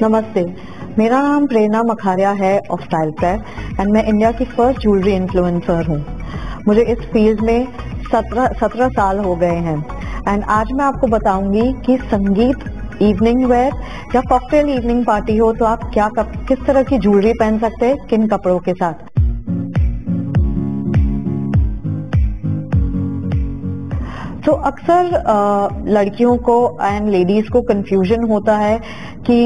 नमस्ते, मेरा नाम प्रेरणा मखारिया है ऑफ स्टाइल प्रेस एंड मैं इंडिया की फर्स्ट ज्वेलरी इन्फ्लुएंसर हूँ। मुझे इस फील्ड में 17 साल हो गए हैं एंड आज मैं आपको बताऊंगी कि संगीत इवनिंग वेयर या कॉकटेल इवनिंग पार्टी हो तो आप किस तरह की ज्वेलरी पहन सकते हैं, किन कपड़ों के साथ। तो अक्सर लड़कियों को एंड लेडीज को कंफ्यूजन होता है कि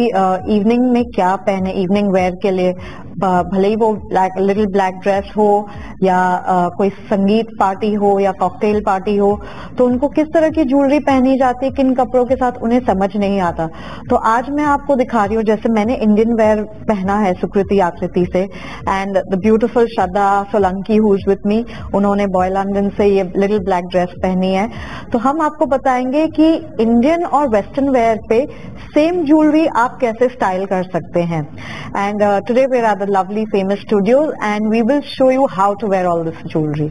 इवनिंग में क्या पहने, इवनिंग वेयर के लिए भले ही वो लिटिल ब्लैक ड्रेस हो या कोई संगीत पार्टी हो या कॉकटेल पार्टी हो, तो उनको किस तरह की ज्वेलरी पहनी जाती है, किन कपड़ों के साथ, उन्हें समझ नहीं आता। तो आज मैं आपको दिखा रही हूँ, जैसे मैंने इंडियन वेयर पहना है सुकृति आकृति से and the beautiful Shraddha Solanki who is with me, उन्होंने बॉय लंदन से ये लिटिल ब्लैक ड्रेस पहनी है। तो हम आपको बताएंगे कि इंडियन और वेस्टर्न वेयर पे सेम ज्वेलरी आप कैसे स्टाइल कर सकते हैं। And today we are at the lovely famous studios and we will show you how to wear all this jewellery.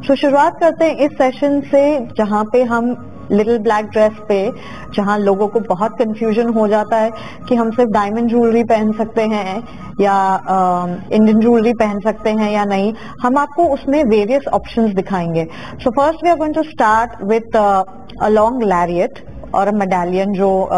तो शुरुआत करते हैं इस सेशन से जहां पे हम लिटिल ब्लैक ड्रेस पे, जहां लोगों को बहुत कंफ्यूजन हो जाता है कि हम सिर्फ डायमंड ज्वेलरी पहन सकते हैं या इंडियन ज्वेलरी पहन सकते हैं या नहीं, हम आपको उसमें वेरियस ऑप्शंस दिखाएंगे। So first we are going to start with a long lariat और अ मेडालियन, जो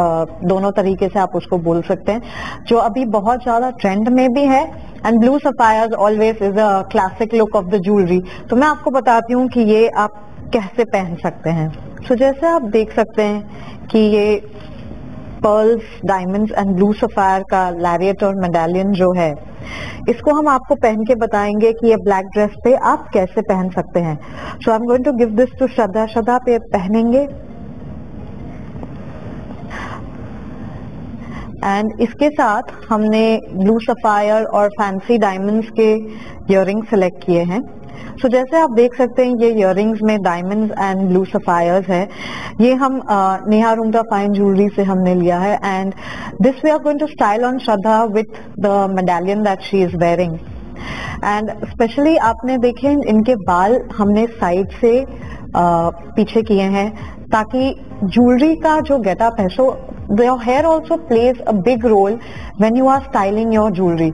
दोनों तरीके से आप उसको बोल सकते हैं, जो अभी बहुत ज्यादा ट्रेंड में भी है। And blue sapphires always is a classic look of the jewellery. तो मैं आपको बताती हूँ कि ये आप कैसे पहन सकते हैं। तो जैसे आप देख सकते हैं कि ये pearls, diamonds and blue sapphire का लैरिएट और मेडालियन जो है, इसको हम आपको पहन के बताएंगे कि ये ब्लैक ड्रेस पे आप कैसे पहन सकते हैं। So I am going to give this to Shraddha. Shraddha पे पहनेंगे एंड इसके साथ हमने ब्लू सफायर और फैंसी डायमंड्स के इयररिंग्स सेलेक्ट किए हैं। सो जैसे आप देख सकते हैं ये इयररिंग्स में डायमंड्स एंड ब्लू सफायर्स है। ये हम नेहा रुंगटा फाइन ज्वेलरी से हमने लिया है and this we are going to style on Shraddha with the medallion that she is wearing. And specially आपने देखे इनके बाल हमने साइड से पीछे किए हैं ताकि ज्वेलरी का जो गेटअप है, सो your hair also plays a big role when you are styling your jewelry।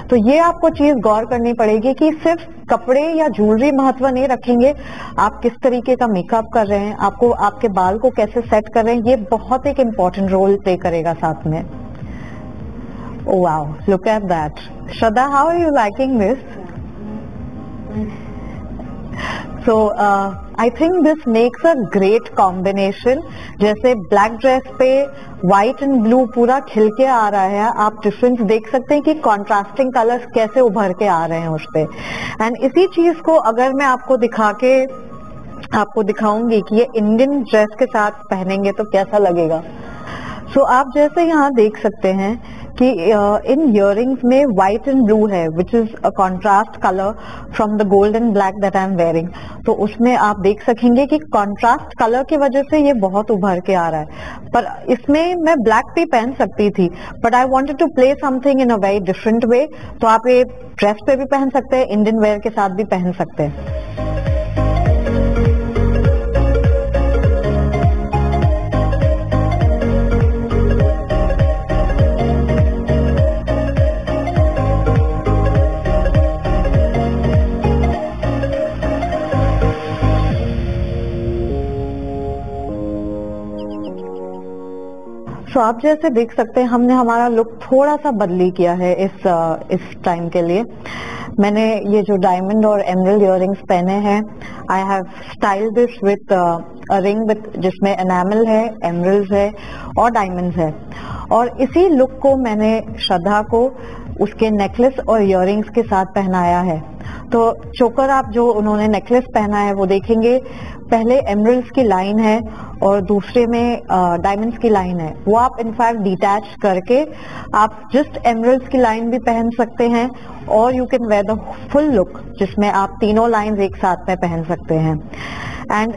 तो ये आपको चीज गौर करनी पड़ेगी कि सिर्फ कपड़े या ज्वेलरी महत्व नहीं रखेंगे, आप किस तरीके का मेकअप कर रहे हैं, आपको आपके बाल को कैसे सेट कर रहे हैं, ये बहुत एक इम्पोर्टेंट रोल प्ले करेगा साथ में। Oh wow, look at that. Shraddha, how are you liking this? So I think this makes a great combination। जैसे ब्लैक ड्रेस पे व्हाइट एंड ब्लू पूरा खिल के आ रहा है, आप डिफरेंस देख सकते हैं कि कॉन्ट्रास्टिंग कलर्स कैसे उभर के आ रहे हैं उस पे। एंड इसी चीज को अगर मैं आपको दिखाऊंगी कि ये इंडियन ड्रेस के साथ पहनेंगे तो कैसा लगेगा। सो आप जैसे यहाँ देख सकते हैं कि इन इयररिंग्स में व्हाइट एंड ब्लू है which is a contrast colour from the gold and black that I am wearing. तो उसमें आप देख सकेंगे कि कॉन्ट्रास्ट कलर की वजह से ये बहुत उभर के आ रहा है। पर इसमें मैं ब्लैक भी पहन सकती थी, but I wanted to play something in a very different way. तो आप ये ड्रेस पे भी पहन सकते हैं, इंडियन वेयर के साथ भी पहन सकते हैं। सो आप जैसे देख सकते हैं हमने हमारा लुक थोड़ा सा बदली किया है इस टाइम के लिए। मैंने ये जो डायमंड और एमरल्ड इयररिंग्स पहने हैं, I have styled this with a ring with जिसमें एनामल है, एमरल्ड्स है और डायमंड्स है। और इसी लुक को मैंने श्रद्धा को उसके नेकलेस और इयररिंग्स के साथ पहनाया है। तो चोकर आप जो उन्होंने नेकलेस पहना है वो देखेंगे, पहले एमरल्ड्स की लाइन है और दूसरे में डायमंड्स की लाइन है। वो आप इनफैक्ट डिटैच करके आप जस्ट एमरल्ड्स की लाइन भी पहन सकते हैं और you can where the full look जिसमें आप तीनों लाइंस एक साथ में पहन सकते हैं। एंड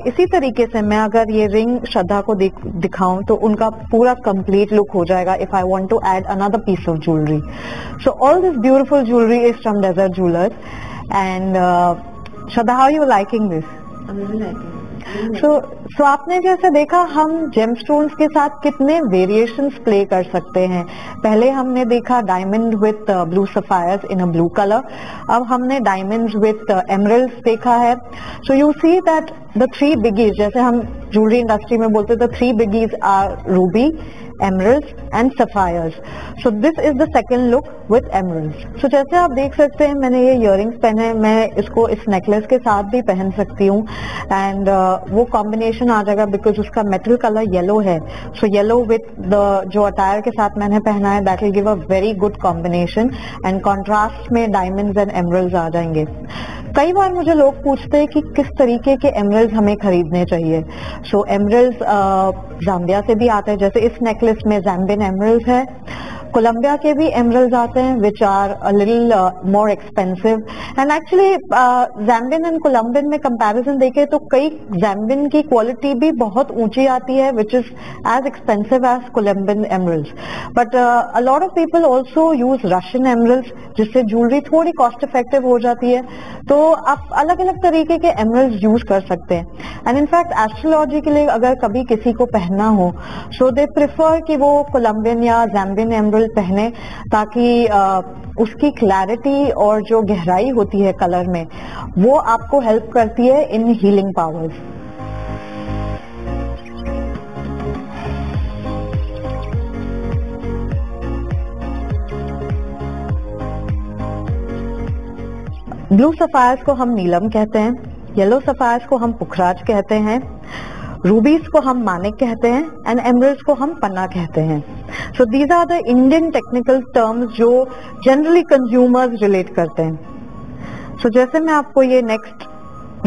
इसी तरीके से मैं अगर ये रिंग श्रद्धा को दिखाऊं तो उनका पूरा कंप्लीट लुक हो जाएगा if I want to add another piece of jewellery. So all this beautiful jewellery is from Desert Jewellers and Shraddha, how you liking this? So आपने जैसे देखा हम जेमस्टोन्स के साथ कितने वेरिएशंस प्ले कर सकते हैं। पहले हमने देखा diamond with blue sapphires in a blue colour, अब हमने डायमंड्स विथ एमरल्ड्स देखा है। So you see that the three biggies, जैसे हम ज्वेलरी इंडस्ट्री में बोलते हैं, the three biggies are ruby, emeralds and sapphires. So this is the second look with emeralds. So जैसे आप देख सकते हैं मैंने ये इयररिंग्स पहने हैं, मैं इसको इस नेकलेस के साथ भी पहन सकती हूँ एंड वो कॉम्बिनेशन आ जाएगा बिकॉज उसका मेटल कलर येलो है। सो येलो विथ द जो अटायर के साथ मैंने पहना है that will give a very good combination and contrast में डायमंड्स एंड एमरल्ड्स आ जाएंगे। कई बार मुझे लोग पूछते हैं कि किस तरीके के एमरल्ड्स हमें खरीदने चाहिए। सो एमरल्ड्स जाम्बिया से भी आते हैं, जैसे इस नेकलेस में जैम्बियन एमरल्ड्स है। कोलंबिया के भी एमरल्ड्स आते हैं which are a little more expensive and actually Zambian and Colombian में कंपैरिजन देखें तो कई जैम्बियन की क्वालिटी भी बहुत ऊंची आती है which is as expensive as Colombian emeralds. But a lot of people also use Russian emeralds जिससे ज्वेलरी थोड़ी कॉस्ट इफेक्टिव हो जाती है। तो आप अलग अलग तरीके के एमरल्ड्स यूज कर सकते हैं एंड इनफैक्ट एस्ट्रोलॉजी के लिए अगर कभी किसी को पहनना हो सो दे प्रेफर कि वो कोलंबियन या जैम्बियन एमरल्ड पहने ताकि उसकी क्लैरिटी और जो गहराई होती है कलर में वो आपको हेल्प करती है इन हीलिंग पावर्स। ब्लू सफायर्स को हम नीलम कहते हैं, येलो सफायर्स को हम पुखराज कहते हैं, रूबीज को हम मानिक कहते हैं एंड एमरल्ड्स को हम पन्ना कहते हैं। So these are the Indian technical terms जो जनरली कंज्यूमर्स रिलेट करते हैं। सो जैसे मैं आपको ये नेक्स्ट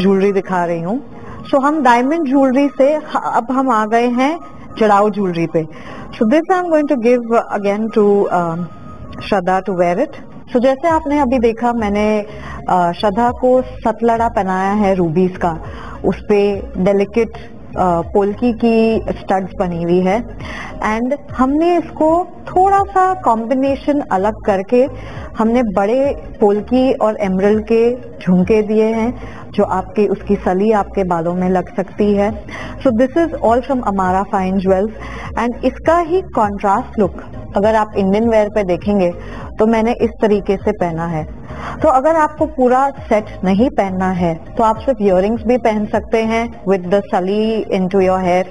ज्वेलरी दिखा रही हूँ, सो हम डायमंड ज्वेलरी से अब हम आ गए हैं जड़ाऊ ज्वेलरी पे। So this I am going to give again to Shraddha to wear it. So जैसे आपने अभी देखा मैंने श्रद्धा को सतलड़ा पहनाया है रूबीज का, उस पे डेलिकेट पोल्की की स्टड्स बनी हुई है एंड हमने इसको थोड़ा सा कॉम्बिनेशन अलग करके हमने बड़े पोल्की और एमरल्ड के झुमके दिए हैं जो आपके उसकी सली आपके बालों में लग सकती है। सो दिस इज ऑल फ्रॉम अमारा फाइन ज्वेल्स एंड इसका ही कॉन्ट्रास्ट लुक अगर आप इंडियन वेयर पे देखेंगे तो मैंने इस तरीके से पहना है। तो अगर आपको पूरा सेट नहीं पहनना है तो आप सिर्फ इयररिंग्स भी पहन सकते हैं with the sally into your hair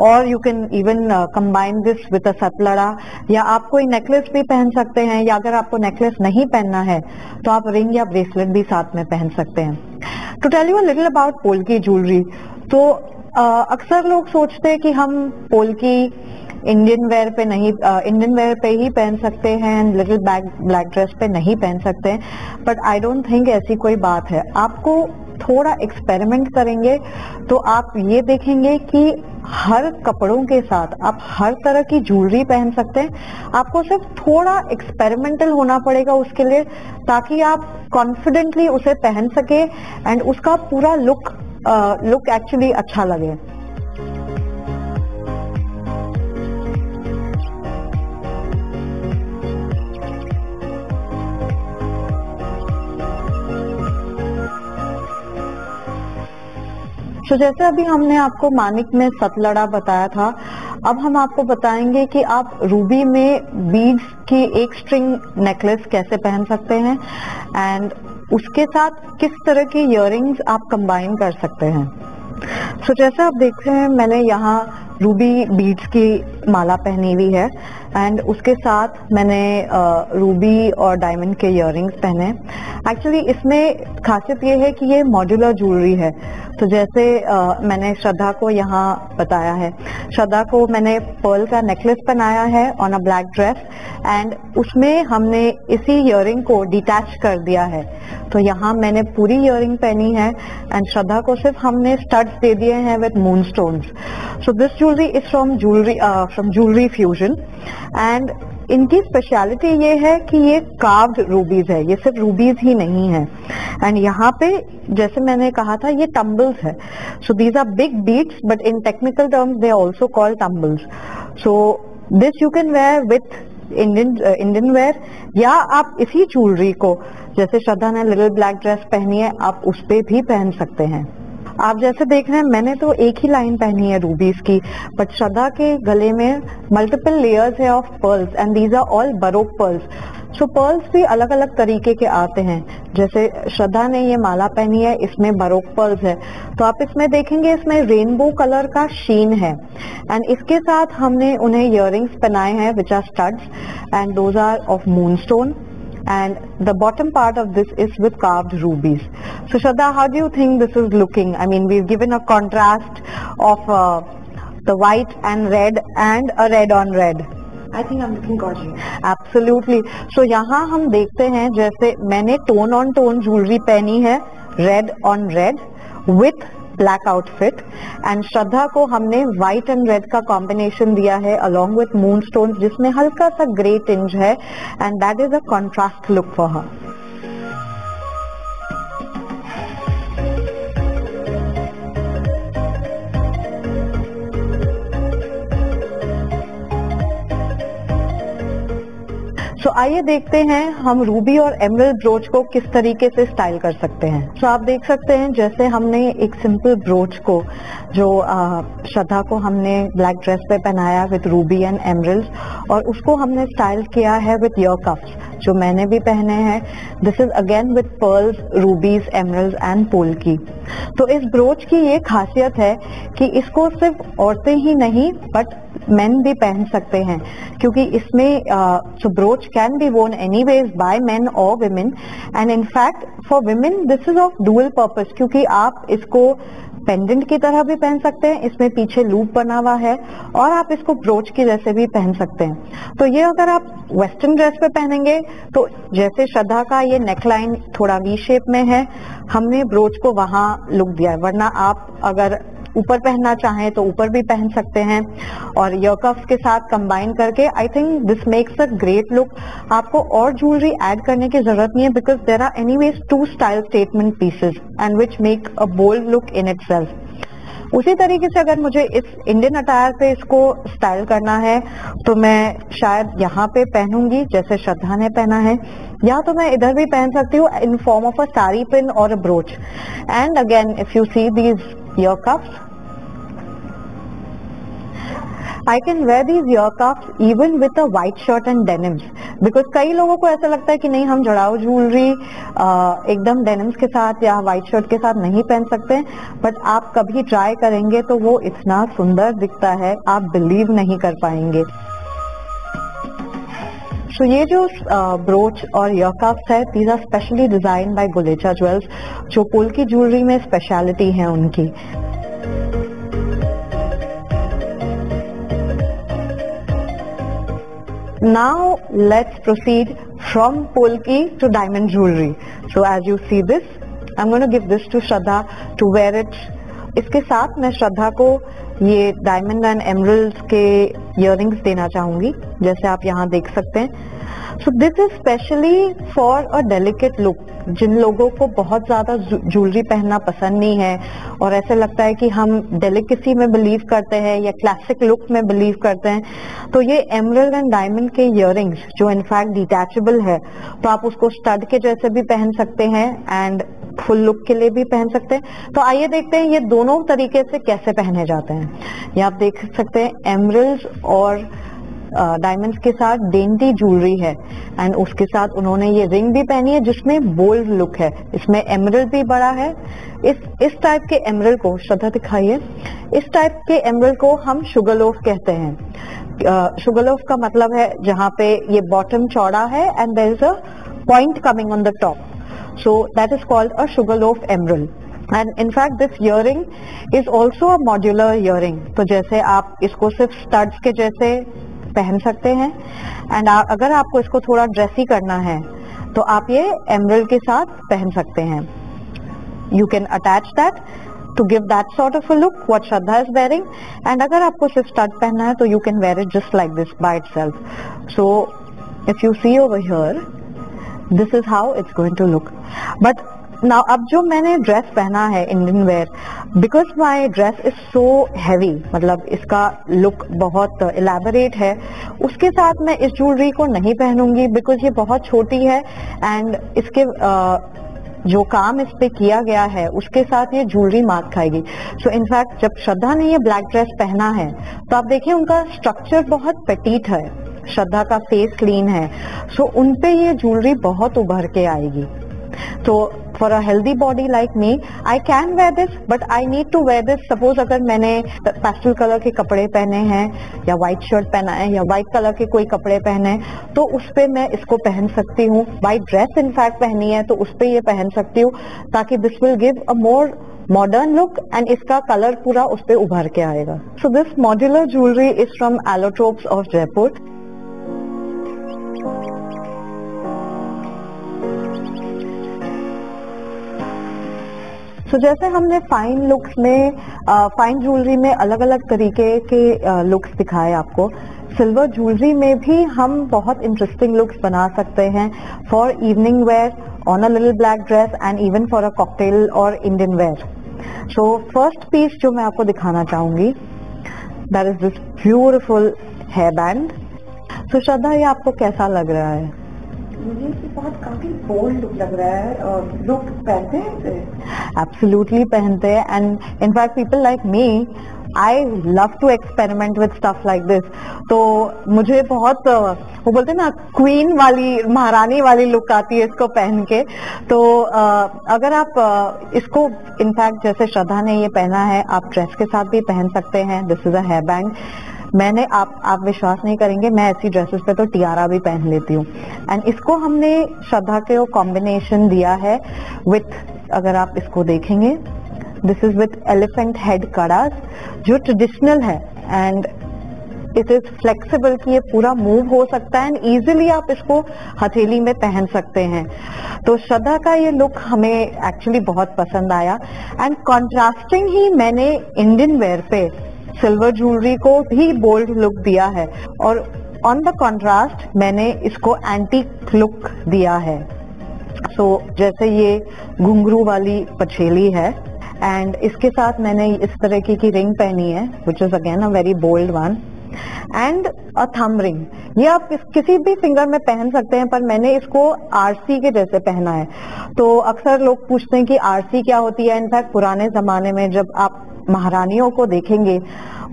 और you can even combine this with a सतलड़ा, या आप कोई नेकलेस भी पहन सकते हैं, या अगर आपको नेकलेस नहीं पहनना है तो आप रिंग या ब्रेसलेट भी साथ में पहन सकते हैं। To tell you a little about polki jewellery, तो अक्सर लोग सोचते हैं कि हम पोल्की इंडियन वेयर पे नहीं, इंडियन वेयर पे ही पहन सकते हैं एंड लिटिल ब्लैक ड्रेस पे नहीं पहन सकते हैं, बट आई डोंट थिंक ऐसी कोई बात है। आपको थोड़ा एक्सपेरिमेंट करेंगे तो आप ये देखेंगे कि हर कपड़ों के साथ आप हर तरह की ज्वेलरी पहन सकते हैं। आपको सिर्फ थोड़ा एक्सपेरिमेंटल होना पड़ेगा उसके लिए ताकि आप कॉन्फिडेंटली उसे पहन सके एंड उसका पूरा लुक एक्चुअली अच्छा लगे। तो जैसे अभी हमने आपको मानिक में सतलड़ा बताया था, अब हम आपको बताएंगे कि आप रूबी में बीड्स की एक स्ट्रिंग नेकलेस कैसे पहन सकते हैं एंड उसके साथ किस तरह की इयररिंग्स आप कंबाइन कर सकते हैं। सो जैसे आप देख रहे हैं मैंने यहाँ रूबी बीड्स की माला पहनी हुई है एंड उसके साथ मैंने रूबी और डायमंड के इयररिंग्स पहने। एक्चुअली इसमें खासियत ये है कि ये मॉड्यूलर ज्वेलरी है। तो जैसे मैंने श्रद्धा को यहाँ बताया है, श्रद्धा को मैंने पर्ल का नेकलेस पहनाया है on a black dress and उसमें हमने इसी इयररिंग को डिटैच कर दिया है। तो यहाँ मैंने पूरी इयररिंग पहनी है एंड श्रद्धा को सिर्फ हमने स्टड्स दे दिए हैं with moon stones. So this jewellery is from jewellery fusion and इनकी स्पेशलिटी ये है कि ये कार्व्ड रूबीज है, ये सिर्फ रूबीज ही नहीं है। एंड यहाँ पे जैसे मैंने कहा था ये टम्बल्स है। So these are big beads but in technical terms they are also called tumbles. So this you can wear with Indian wear या आप इसी ज्वेलरी को, जैसे श्रद्धा ने लिटिल ब्लैक ड्रेस पहनी है, आप उस पे भी पहन सकते हैं। आप जैसे देख रहे हैं मैंने तो एक ही लाइन पहनी है रूबीज की, बट श्रद्धा के गले में मल्टीपल लेयर्स है of pearls and these are all baroque pearls. So pearls भी अलग अलग तरीके के आते हैं। जैसे श्रद्धा ने ये माला पहनी है, इसमें बरोक पर्ल्स है, तो आप इसमें देखेंगे इसमें रेनबो कलर का शीन है एंड इसके साथ हमने उन्हें इयररिंग्स पहनाए हैं which are studs and those are of moonstone and the bottom part of this is with carved rubies. So Shraddha, how do you think this is looking? I mean, we've given a contrast of the white and red and a red on red. I think I'm looking gorgeous. Absolutely. So यहाँ हम देखते हैं जैसे मैंने tone on tone jewellery पहनी है red on red with black outfit and Shraddha को हमने व्हाइट एंड रेड का कॉम्बिनेशन दिया है अलोंग विथ मून स्टोन्स जिसमें हल्का सा ग्रे टिंज है and that is a contrast look for her. तो आइए देखते हैं हम रूबी और एमरल्ड ब्रोच को किस तरीके से स्टाइल कर सकते हैं। तो आप देख सकते हैं जैसे हमने एक सिंपल ब्रोच को जो श्रद्धा को हमने ब्लैक ड्रेस पे पहनाया विद रूबी एंड एमरल्ड और उसको हमने स्टाइल किया है विद ईयर कफ्स जो मैंने भी पहने हैं। This is again with pearls, रूबीज, emerald and polki. तो इस ब्रोच की ये खासियत है कि इसको सिर्फ औरतें ही नहीं बट मेन भी पहन सकते हैं क्योंकि इसमें so brooch can be worn anyways by men or women and in fact for women this is of dual purpose क्योंकि आप इसको पेंडेंट की तरह भी पहन सकते हैं, इसमें पीछे लूप बना हुआ है और आप इसको ब्रोच की जैसे भी पहन सकते हैं। तो ये अगर आप वेस्टर्न ड्रेस पे पहनेंगे तो जैसे श्रद्धा का ये नेकलाइन थोड़ा वी शेप में है, हमने ब्रोच को वहां लुक दिया है, वरना आप अगर ऊपर पहनना चाहें तो ऊपर भी पहन सकते हैं और ईयर कफ्स के साथ कंबाइन करके I think this makes a great look. आपको और ज्वेलरी ऐड करने की जरूरत नहीं है because there are anyways to style statement pieces and which make a bold look in itself. उसी तरीके से अगर मुझे इस इंडियन अटायर पे इसको स्टाइल करना है तो मैं शायद यहाँ पे पहनूंगी जैसे श्रद्धा ने पहना है, या तो मैं इधर भी पहन सकती हूँ in form of a sari pin और a brooch. And again if you see these ear cuffs, I can wear these ear cuffs even with a white shirt and denims because कई लोगों को ऐसा लगता है कि नहीं हम जड़ाऊ ज्वेलरी एकदम डेनिम्स के साथ या व्हाइट शर्ट के साथ नहीं पहन सकते, बट आप कभी ट्राई करेंगे तो वो इतना सुंदर दिखता है आप बिलीव नहीं कर पाएंगे। तो ये जो ब्रोच और ईयर कफ्स है these are specially designed by Gulecha Jewels जो पोल्की ज्वेलरी में स्पेशलिटी है उनकी। Now let's proceed from polki to diamond jewelry. So as you see this, I'm going to give this to Shraddha to wear it. इसके साथ मैं श्रद्धा को ये diamond and emeralds के इयररिंग्स देना चाहूंगी जैसे आप यहाँ देख सकते हैं। So this is specially for a delicate look, जिन लोगों को बहुत ज्यादा ज्वेलरी पहनना पसंद नहीं है और ऐसे लगता है कि हम डेलिकेसी में बिलीव करते हैं या क्लासिक लुक में बिलीव करते हैं, तो ये एमरल्ड एंड डायमंड के इयररिंग्स जो इनफैक्ट डिटैचेबल है तो आप उसको स्टड के जैसे भी पहन सकते हैं एंड फुल लुक के लिए भी पहन सकते हैं। तो आइए देखते हैं ये दोनों तरीके से कैसे पहने जाते हैं। ये आप देख सकते हैं एमरल्ड्स और डायमंड्स के साथ डेंटी ज्वेलरी है एंड उसके साथ उन्होंने ये रिंग भी पहनी है जिसमें बोल्ड लुक है। इसमें एमरल्ड भी बड़ा है। इस टाइप के एमरल्ड को, श्रद्धा दिखाइए, इस टाइप के एमरल्ड को हम शुगर लोफ कहते हैं। शुगर लोफ का मतलब है जहाँ पे ये बॉटम चौड़ा है and there is a point coming on the top, so that is called a sugar loaf emerald. And in fact this earring is also a modular earring। तो जैसे आप इसको सिर्फ स्टड्स के जैसे पहन सकते हैं एंड अगर आपको इसको थोड़ा ड्रेसी करना है तो आप ये एमरल्ड के साथ पहन सकते हैं। You can attach that to give that sort of a look what Shraddha is wearing. And अगर आपको सिर्फ स्टड पहनना है तो you can wear it just like this by itself. So if you see over here, this is how it's going to look. But now अब जो मैंने dress पहना है Indian wear, because my dress is so heavy, मतलब इसका look बहुत elaborate है, उसके साथ मैं इस ज्वेलरी को नहीं पहनूंगी बिकॉज ये बहुत छोटी है एंड इसके जो काम इस पे किया गया है उसके साथ ये ज्वेलरी मात खाएगी। सो इनफैक्ट जब श्रद्धा ने ये ब्लैक ड्रेस पहना है तो आप देखिए उनका स्ट्रक्चर बहुत पेटीट है, श्रद्धा का फेस लीन है, सो उनपे ये ज्वेलरी बहुत उभर के आएगी। तो for a healthy body like me, I can wear this, but I need to wear this. Suppose अगर मैंने pastel color के कपड़े पहने हैं या white shirt पहना है या white color के कोई कपड़े पहने हैं तो उस पे मैं इसको पहन सकती हूँ। white dress in fact पहनी है तो उस पे ये पहन सकती हूँ ताकि this will give a more modern look and इसका कलर पूरा उस पे उभर के आएगा। So this modular jewelry is from Allotropes of Jaipur। तो जैसे हमने फाइन लुक्स में, फाइन ज्वेलरी में अलग अलग तरीके के लुक्स दिखाए आपको, सिल्वर ज्वेलरी में भी हम बहुत इंटरेस्टिंग लुक्स बना सकते हैं for evening wear, on a little black dress and even for a cocktail और Indian wear. So first piece जो मैं आपको दिखाना चाहूंगी, that is this beautiful hair band. तो श्रद्धा, ये आपको कैसा लग रहा है? मुझे इससे बहुत काफी बोल्ड लुक लग रहा है और लोग पहनते हैं। एब्सोल्युटली पहनते हैं and in fact people like me, I love to experiment with stuff like this. तो मुझे बहुत, वो बोलते हैं ना, क्वीन वाली, महारानी वाली लुक आती है इसको पहन के। तो अगर आप इसको इनफैक्ट जैसे श्रद्धा ने ये पहना है, आप ड्रेस के साथ भी पहन सकते हैं। This is a hair band. मैंने आप विश्वास नहीं करेंगे, मैं ऐसी ड्रेसेस पे तो टियारा भी पहन लेती हूँ। एंड इसको हमने श्रद्धा के कॉम्बिनेशन दिया है विथ, अगर आप इसको देखेंगे, this is with elephant head kadas जो ट्रेडिशनल है एंड इट इज फ्लेक्सिबल कि ये पूरा मूव हो सकता है एंड इजीली आप इसको हथेली में पहन सकते हैं। तो श्रद्धा का ये लुक हमें एक्चुअली बहुत पसंद आया एंड कॉन्ट्रास्टिंग ही मैंने इंडियन वेयर पे सिल्वर ज्वेलरी को भी बोल्ड लुक दिया है और ऑन द कॉन्ट्रास्ट मैंने इसको एंटीक लुक दिया है। सो जैसे ये घुंघरू वाली पछेली है एंड इसके साथ मैंने इस तरह की रिंग पहनी है which is again a very bold one and a thumb ring. ये आप किसी भी फिंगर में पहन सकते हैं पर मैंने इसको आरसी के जैसे पहना है। तो अक्सर लोग पूछते हैं कि आरसी क्या होती है। इनफैक्ट पुराने जमाने में जब आप महारानियों को देखेंगे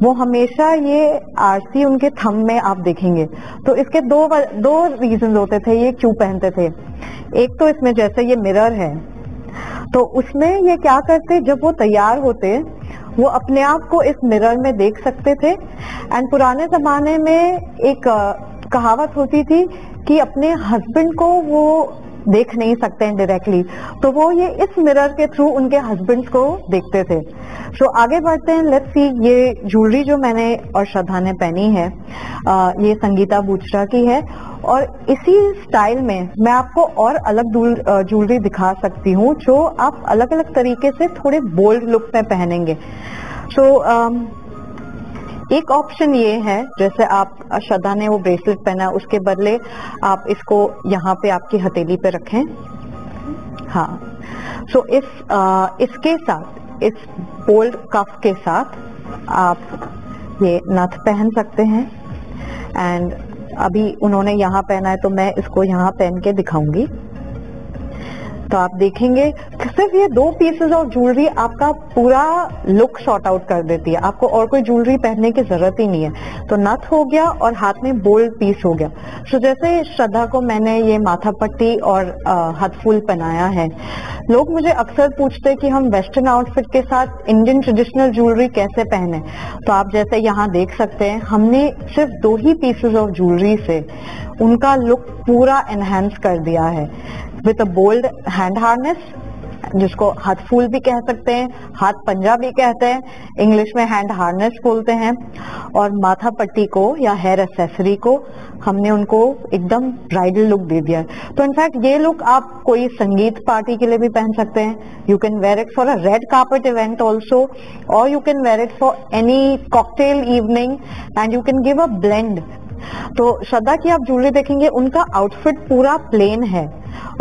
वो हमेशा ये आरसी उनके थंब में आप देखेंगे। तो इसके दो रीजन होते थे ये क्यों पहनते थे। एक तो इसमें जैसे ये मिरर है तो उसमें ये क्या करते, जब वो तैयार होते वो अपने आप को इस मिरर में देख सकते थे। एंड पुराने जमाने में एक कहावत होती थी कि अपने हस्बैंड को वो देख नहीं सकते हैं डायरेक्टली, तो वो ये इस मिरर के थ्रू उनके हस्बैंड्स को देखते थे। सो आगे बढ़ते हैं, लेट्स सी। ये ज्वेलरी जो मैंने और श्रद्धा ने पहनी है ये संगीता बूचरा की है और इसी स्टाइल में मैं आपको और अलग ज्वेलरी दिखा सकती हूँ जो आप अलग अलग तरीके से थोड़े बोल्ड लुक में पहनेंगे। सो एक ऑप्शन ये है, जैसे आप श्रद्धा ने वो ब्रेसलेट पहना, उसके बदले आप इसको यहाँ पे आपकी हथेली पे रखें। हाँ, सो इसके साथ, इस बोल्ड कफ के साथ आप ये नथ पहन सकते हैं। एंड अभी उन्होंने यहाँ पहना है तो मैं इसको यहाँ पहन के दिखाऊंगी। तो आप देखेंगे कि सिर्फ ये 2 पीसेस ऑफ ज्वेलरी आपका पूरा लुक सॉर्ट आउट कर देती है, आपको और कोई ज्वेलरी पहनने की जरूरत ही नहीं है। तो नथ हो गया और हाथ में बोल्ड पीस हो गया। सो जैसे श्रद्धा को मैंने ये माथा पट्टी और हाथ फूल पहनाया है, लोग मुझे अक्सर पूछते हैं कि हम वेस्टर्न आउटफिट के साथ इंडियन ट्रेडिशनल ज्वेलरी कैसे पहने। तो आप जैसे यहाँ देख सकते हैं, हमने सिर्फ 2 ही पीसेस ऑफ ज्वेलरी से उनका लुक पूरा एनहांस कर दिया है with a bold hand harness, जिसको हाथ फूल भी कह सकते हैं, हाथ पंजा भी कहते हैं, इंग्लिश में हैंड हार्नेस बोलते हैं। और माथा पट्टी को या हेयर एक्सेसरी को हमने उनको एकदम ब्राइडल लुक दे दिया है। तो इनफैक्ट ये लुक आप कोई संगीत पार्टी के लिए भी पहन सकते हैं। You can wear it for a red carpet event also, और you can wear it for any cocktail evening and you can give a blend. तो श्रद्धा की आप ज्वेलरी देखेंगे, उनका आउटफिट पूरा प्लेन है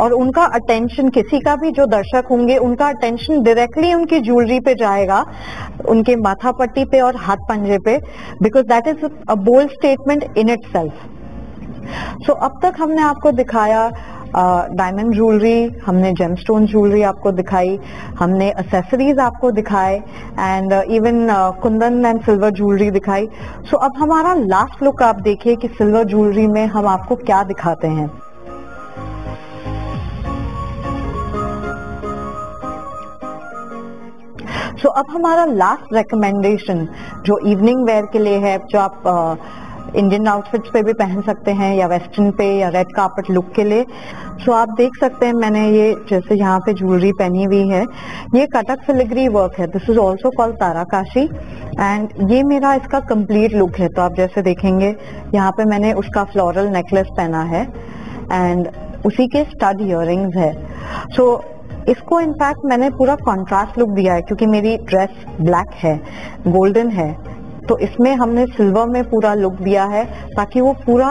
और उनका अटेंशन, किसी का भी जो दर्शक होंगे उनका अटेंशन डायरेक्टली उनकी ज्वेलरी पे जाएगा, उनके माथा पट्टी पे और हाथ पंजे पे, because that is a bold statement in itself. So अब तक हमने आपको दिखाया डायमंड ज्वेलरी, हमने जेमस्टोन ज्वेलरी आपको दिखाई, हमने एक्सेसरीज आपको दिखाए and even kundan and silver jewellery दिखाई। सो अब हमारा लास्ट लुक आप देखिए कि सिल्वर ज्वेलरी में हम आपको क्या दिखाते हैं। सो अब हमारा लास्ट रिकमेंडेशन जो इवनिंग वेयर के लिए है, जो आप इंडियन आउटफिट्स पे भी पहन सकते हैं या वेस्टर्न पे या रेड कार्पेट लुक के लिए। सो आप देख सकते हैं, मैंने ये जैसे यहाँ पे ज्वेलरी पहनी हुई है, ये कटक फिलिग्री वर्क है। This is also called tarakasi and ये मेरा इसका कंप्लीट लुक है। तो आप जैसे देखेंगे यहाँ पे मैंने उसका फ्लोरल नेकलेस पहना है एंड उसी के स्टड इयररिंग्स है। सो इसको इनफैक्ट मैंने पूरा कॉन्ट्रास्ट लुक दिया है, क्योंकि मेरी ड्रेस ब्लैक है, गोल्डन है, तो इसमें हमने सिल्वर में पूरा लुक दिया है ताकि वो पूरा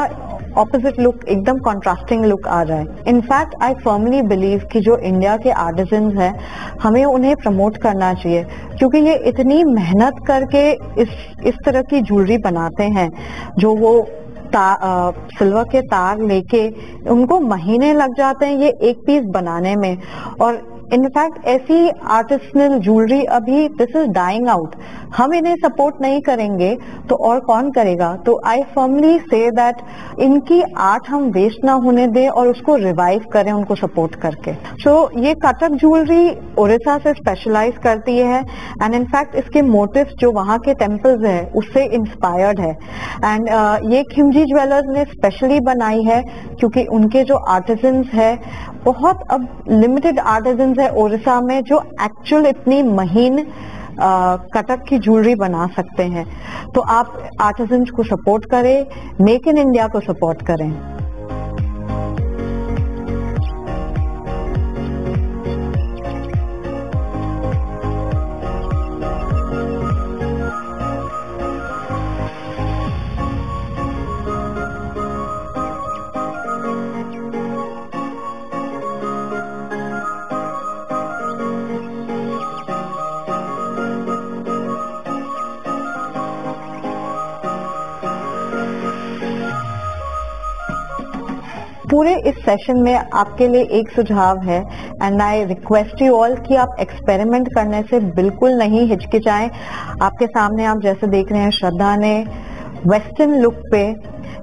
ऑपोजिट लुक, एकदम कॉन्ट्रास्टिंग लुक आ जाए। इनफैक्ट आई फर्मली बिलीव कि जो इंडिया के आर्टिजन्स हैं, हमें उन्हें प्रमोट करना चाहिए, क्योंकि ये इतनी मेहनत करके इस तरह की ज्वेलरी बनाते हैं, जो वो सिल्वर के तार लेके उनको महीने लग जाते हैं ये एक पीस बनाने में। और इनफैक्ट ऐसी आर्टिसनल ज्वेलरी अभी दिस इज डाइंग आउट। हम इन्हें सपोर्ट नहीं करेंगे तो और कौन करेगा। तो आई फर्मली से दैट इनकी आर्ट हम वेस्ट ना होने दें और उसको रिवाइव करें, उनको सपोर्ट करके। सो ये कटक ज्वेलरी उड़ीसा से स्पेशलाइज करती है एंड इनफैक्ट इसके मोटिव्स जो वहाँ के टेम्पल्स है उससे इंस्पायर्ड है। एंड ये खिमजी ज्वेलर्स ने स्पेशली बनाई है, क्योंकि उनके जो आर्टिजन्स है, बहुत अब लिमिटेड आर्टिजन्स है उड़ीसा में जो एक्चुअल इतनी महीन कटक की ज्वेलरी बना सकते हैं। तो आप आर्टिजन्स को सपोर्ट करें, मेक इन इंडिया को सपोर्ट करें। पूरे इस सेशन में आपके लिए एक सुझाव है and I request you all कि आप एक्सपेरिमेंट करने से बिल्कुल नहीं हिचकिचाएं। आपके सामने आप जैसे देख रहे हैं, श्रद्धा ने वेस्टर्न लुक पे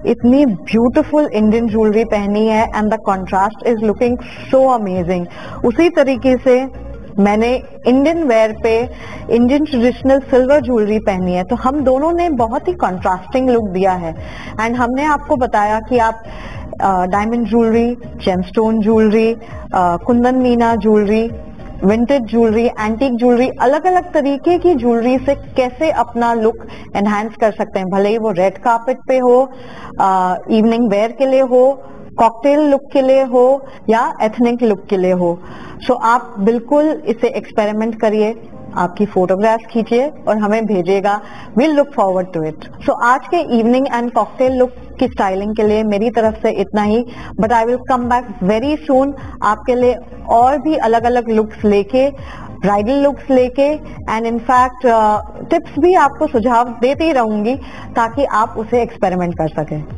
इतनी ब्यूटीफुल इंडियन ज्वेलरी पहनी है and the contrast is looking so amazing. उसी तरीके से मैंने इंडियन वेयर पे इंडियन ट्रेडिशनल सिल्वर ज्वेलरी पहनी है, तो हम दोनों ने बहुत ही कंट्रास्टिंग लुक दिया है। एंड हमने आपको बताया कि आप diamond jewellery, gemstone jewellery, Kundan Meena jewellery, vintage jewellery, antique jewellery, अलग अलग तरीके की ज्वेलरी से कैसे अपना लुक एनहांस कर सकते हैं, भले ही वो रेड कार्पेट पे हो, इवनिंग वेयर के लिए हो, कॉकटेल लुक के लिए हो या एथनिक लुक के लिए हो। सो आप बिल्कुल इसे एक्सपेरिमेंट करिए, आपकी फोटोग्राफ्स खींचिए और हमें भेजिएगा। Will look forward to it. So आज के इवनिंग एंड कॉकटेल लुक की स्टाइलिंग के लिए मेरी तरफ से इतना ही, but I will come back very soon आपके लिए और भी अलग अलग लुक्स लेके, ब्राइडल लुक्स लेके, एंड इनफैक्ट टिप्स भी आपको सुझाव देती रहूंगी ताकि आप उसे एक्सपेरिमेंट कर सकें।